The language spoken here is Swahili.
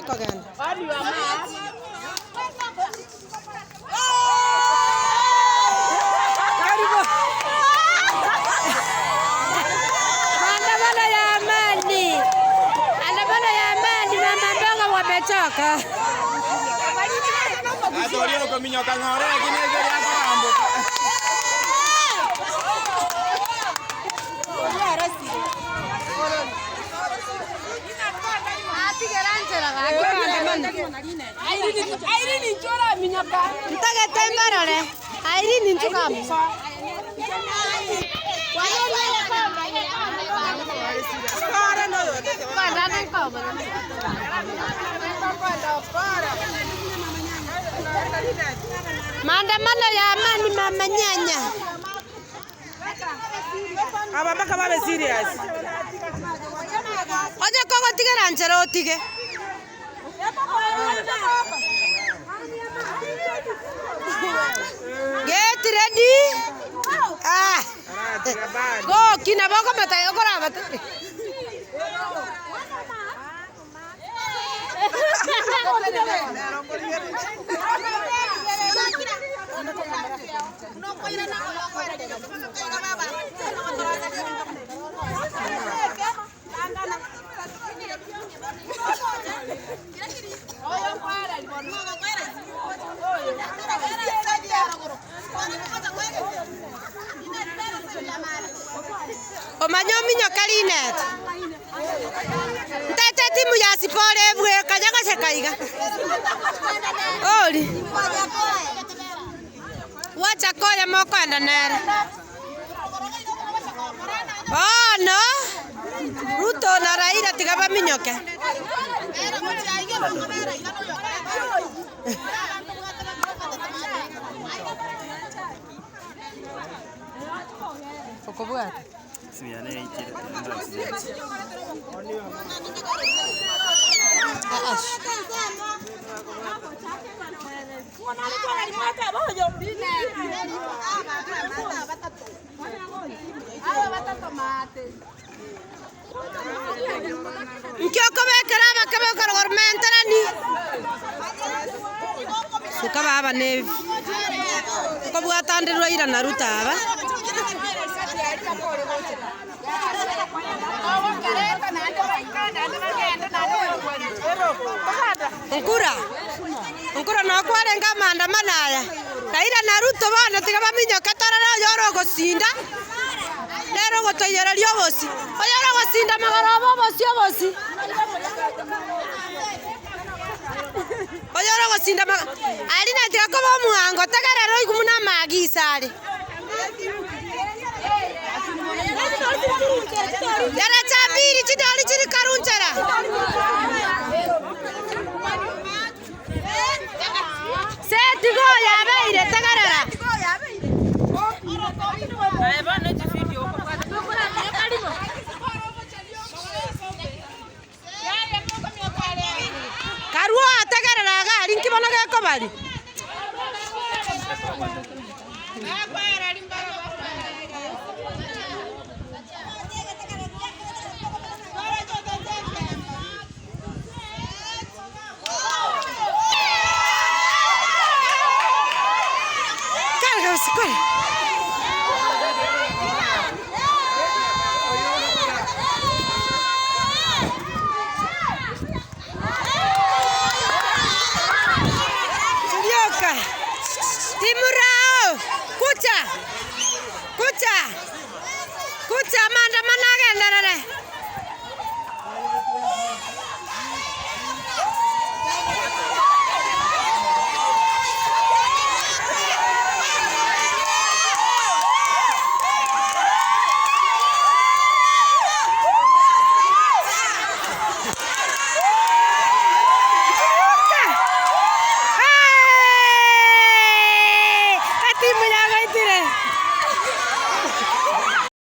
kogen. Karibu. Maandamano ya amani. Maandamano ya amani, mama mboga wamechoka. Atoriano con miño cangore aquí en el campo. Maandamano ya amani, mama nyanya. Aba mpaka babe serious. Oje kongo tigera njero otige. Get ready. Ah. Go kina boko mata yokora mata. Omanyomi nyokalinet. Tete timu ya Sipore bwe kanyaga sekaiga. Oli. Wacha koya moko enda nere. Oh no. Ruto na Raila tigaba minyoke. Okobwa. Simiane itire. Nkioko bekera bakabe korgormentera ni. Sukaba aba ne. Okobwa tandirwa ira na Ruto aba. Nkura no kwarenga maandamano aya. Raila na Ruto bana tigaba minyoka tarara yoro gosinda. Lero gotoyererio bosi. Oyoro gosinda magaro bosi. Oyoro gosinda alina tigako bo muhango tagarero igumuna magisari. Yara chabiri chidali chiri karunchara. Seti go ya beire tagarara. Karua tagarara gari nkibona gako bari. Timurao, kucha, maandamano agenderere.